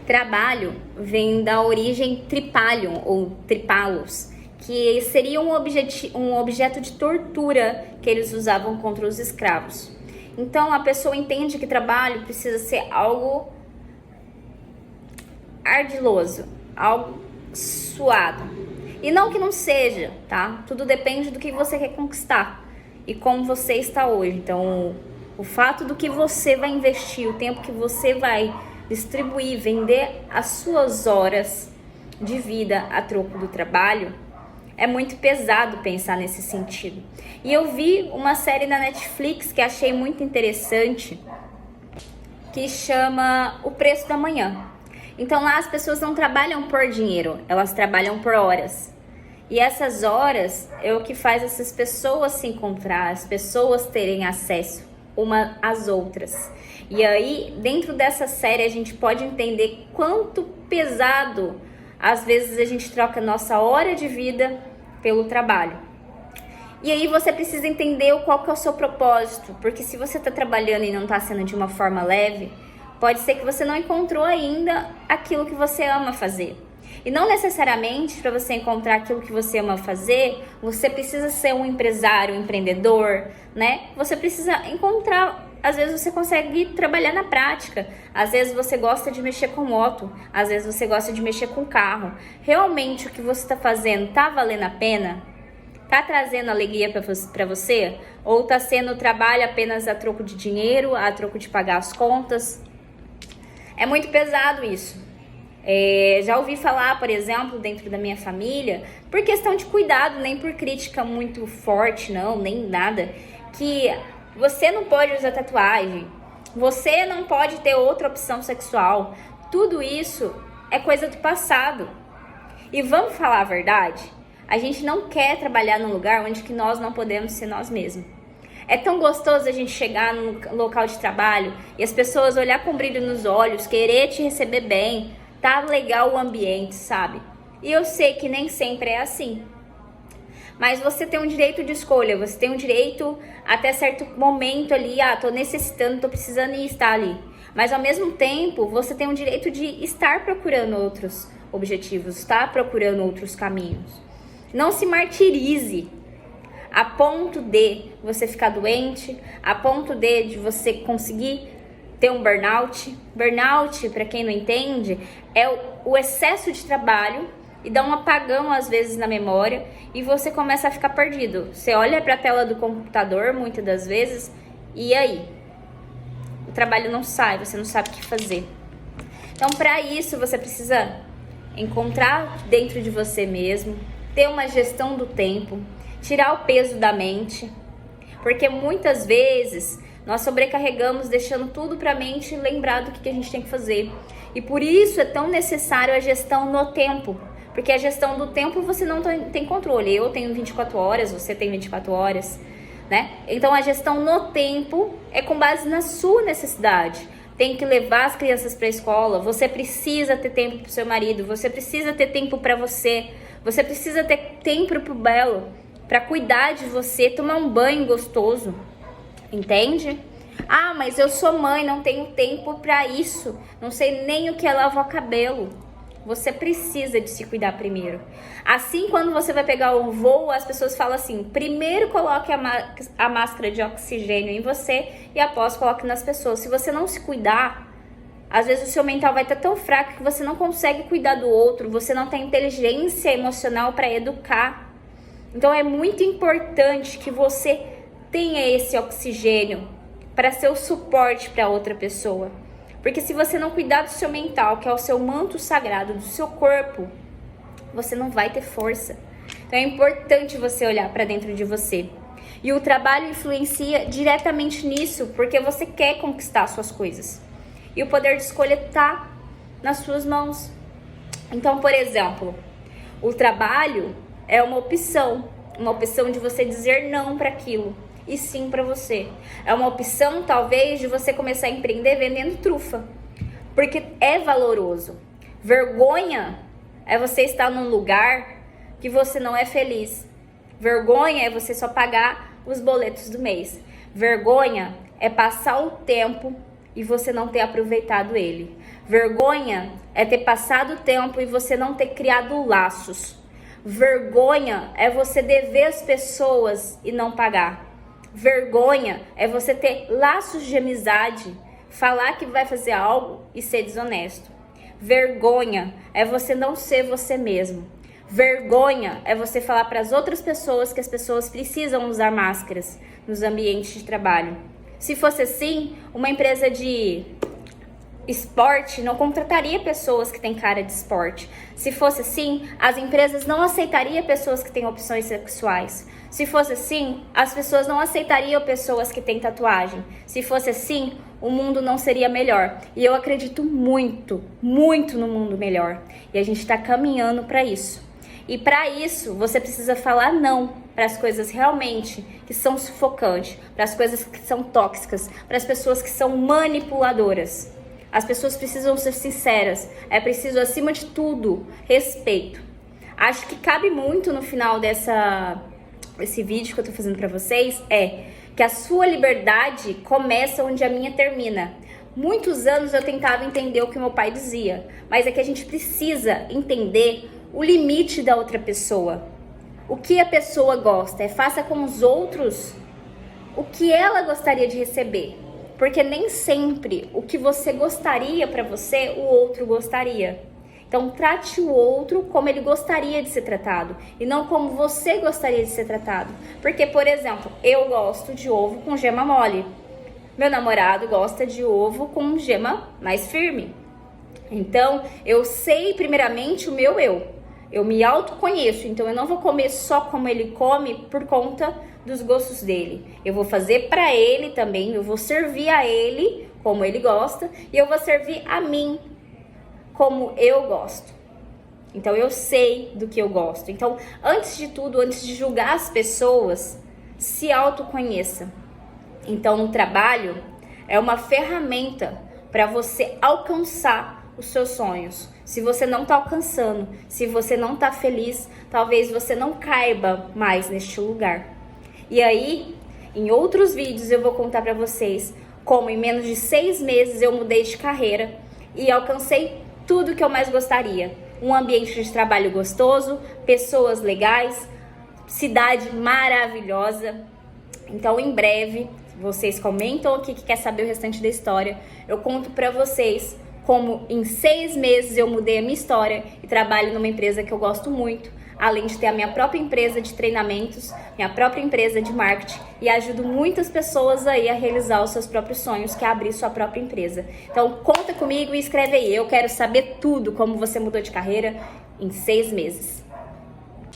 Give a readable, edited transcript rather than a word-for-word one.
Trabalho vem da origem tripalium ou tripalos, que seria um objeto de tortura que eles usavam contra os escravos. Então a pessoa entende que trabalho precisa ser algo ardiloso, algo suado. E não que não seja, tá? Tudo depende do que você quer conquistar e como você está hoje. Então, o fato do que você vai investir, o tempo que você vai distribuir, vender as suas horas de vida a troco do trabalho, é muito pesado pensar nesse sentido. E eu vi uma série na Netflix que achei muito interessante, que chama O Preço da Manhã. Então lá as pessoas não trabalham por dinheiro, elas trabalham por horas. E essas horas é o que faz essas pessoas se encontrar, as pessoas terem acesso umas às outras. E aí, dentro dessa série, a gente pode entender quanto pesado, às vezes, a gente troca nossa hora de vida pelo trabalho. E aí você precisa entender qual que é o seu propósito, porque se você está trabalhando e não está sendo de uma forma leve, pode ser que você não encontrou ainda aquilo que você ama fazer. E não necessariamente para você encontrar aquilo que você ama fazer, você precisa ser um empresário, um empreendedor, né? Você precisa encontrar, às vezes você consegue trabalhar na prática, às vezes você gosta de mexer com moto, às vezes você gosta de mexer com carro. Realmente o que você está fazendo está valendo a pena? Tá trazendo alegria para você? Ou tá sendo trabalho apenas a troco de dinheiro, a troco de pagar as contas? É muito pesado isso. Já ouvi falar, por exemplo, dentro da minha família, por questão de cuidado, nem por crítica muito forte, não, nem nada, que você não pode usar tatuagem, você não pode ter outra opção sexual. Tudo isso é coisa do passado. E vamos falar a verdade? A gente não quer trabalhar num lugar onde que nós não podemos ser nós mesmos. É tão gostoso a gente chegar num local de trabalho e as pessoas olhar com brilho nos olhos, querer te receber bem, tá legal o ambiente, sabe? E eu sei que nem sempre é assim. Mas você tem um direito de escolha, você tem um direito até certo momento ali, tô necessitando, tô precisando ir estar ali. Mas ao mesmo tempo, você tem um direito de estar procurando outros objetivos, estar procurando outros caminhos. Não se martirize a ponto de você ficar doente, a ponto de você conseguir ter um burnout. Burnout, para quem não entende, é o excesso de trabalho e dá um apagão às vezes na memória e você começa a ficar perdido. Você olha para a tela do computador muitas das vezes e aí? O trabalho não sai, você não sabe o que fazer. Então, para isso, você precisa encontrar dentro de você mesmo, ter uma gestão do tempo, tirar o peso da mente, porque muitas vezes nós sobrecarregamos, deixando tudo para a mente lembrar do que a gente tem que fazer. E por isso é tão necessário a gestão no tempo, porque a gestão do tempo você não tem controle. Eu tenho 24 horas, você tem 24 horas, né? Então a gestão no tempo é com base na sua necessidade. Tem que levar as crianças para a escola, você precisa ter tempo para o seu marido, você precisa ter tempo para você, você precisa ter tempo para o belo, para cuidar de você, tomar um banho gostoso, entende? Ah, mas eu sou mãe, não tenho tempo para isso, não sei nem o que é lavar o cabelo. Você precisa de se cuidar primeiro. Assim, quando você vai pegar o voo, as pessoas falam assim, primeiro coloque a máscara de oxigênio em você e após coloque nas pessoas. Se você não se cuidar, às vezes o seu mental vai estar tão fraco que você não consegue cuidar do outro, você não tem inteligência emocional para educar. Então é muito importante que você tenha esse oxigênio para ser o suporte para outra pessoa. Porque se você não cuidar do seu mental, que é o seu manto sagrado, do seu corpo, você não vai ter força. Então é importante você olhar para dentro de você. E o trabalho influencia diretamente nisso, porque você quer conquistar as suas coisas. E o poder de escolha está nas suas mãos. Então, por exemplo, o trabalho é uma opção de você dizer não para aquilo e sim para você. É uma opção, talvez, de você começar a empreender vendendo trufa, porque é valoroso. Vergonha é você estar num lugar que você não é feliz. Vergonha é você só pagar os boletos do mês. Vergonha é passar o tempo e você não ter aproveitado ele. Vergonha é ter passado o tempo e você não ter criado laços. Vergonha é você dever às pessoas e não pagar. Vergonha é você ter laços de amizade, falar que vai fazer algo e ser desonesto. Vergonha é você não ser você mesmo. Vergonha é você falar para as outras pessoas que as pessoas precisam usar máscaras nos ambientes de trabalho. Se fosse assim, uma empresa de esporte não contrataria pessoas que têm cara de esporte. Se fosse assim, as empresas não aceitariam pessoas que têm opções sexuais. Se fosse assim, as pessoas não aceitariam pessoas que têm tatuagem. Se fosse assim, o mundo não seria melhor. E eu acredito muito, muito no mundo melhor. E a gente está caminhando para isso. E para isso, você precisa falar não para as coisas realmente que são sufocantes, para as coisas que são tóxicas, para as pessoas que são manipuladoras. As pessoas precisam ser sinceras. É preciso, acima de tudo, respeito. Acho que cabe muito no final desse vídeo que eu tô fazendo pra vocês que a sua liberdade começa onde a minha termina. Muitos anos eu tentava entender o que meu pai dizia, mas é que a gente precisa entender o limite da outra pessoa. O que a pessoa gosta, faça com os outros o que ela gostaria de receber. Porque nem sempre o que você gostaria para você, o outro gostaria. Então, trate o outro como ele gostaria de ser tratado e não como você gostaria de ser tratado. Porque, por exemplo, eu gosto de ovo com gema mole. Meu namorado gosta de ovo com gema mais firme. Então, eu sei primeiramente o meu eu. Eu me autoconheço, então eu não vou comer só como ele come por conta dos gostos dele. Eu vou fazer para ele também, eu vou servir a ele como ele gosta e eu vou servir a mim como eu gosto. Então eu sei do que eu gosto. Então, antes de tudo, antes de julgar as pessoas, se autoconheça. Então, o trabalho é uma ferramenta para você alcançar os seus sonhos. Se você não está alcançando, se você não está feliz, talvez você não caiba mais neste lugar. E aí, em outros vídeos eu vou contar para vocês como em menos de 6 meses eu mudei de carreira e alcancei tudo que eu mais gostaria. Um ambiente de trabalho gostoso, pessoas legais, cidade maravilhosa. Então, em breve, vocês comentam aqui que quer saber o restante da história. Eu conto para vocês como em 6 meses eu mudei a minha história e trabalho numa empresa que eu gosto muito, além de ter a minha própria empresa de treinamentos, minha própria empresa de marketing e ajudo muitas pessoas aí a realizar os seus próprios sonhos, que é abrir sua própria empresa. Então conta comigo e escreve aí, eu quero saber tudo como você mudou de carreira em 6 meses.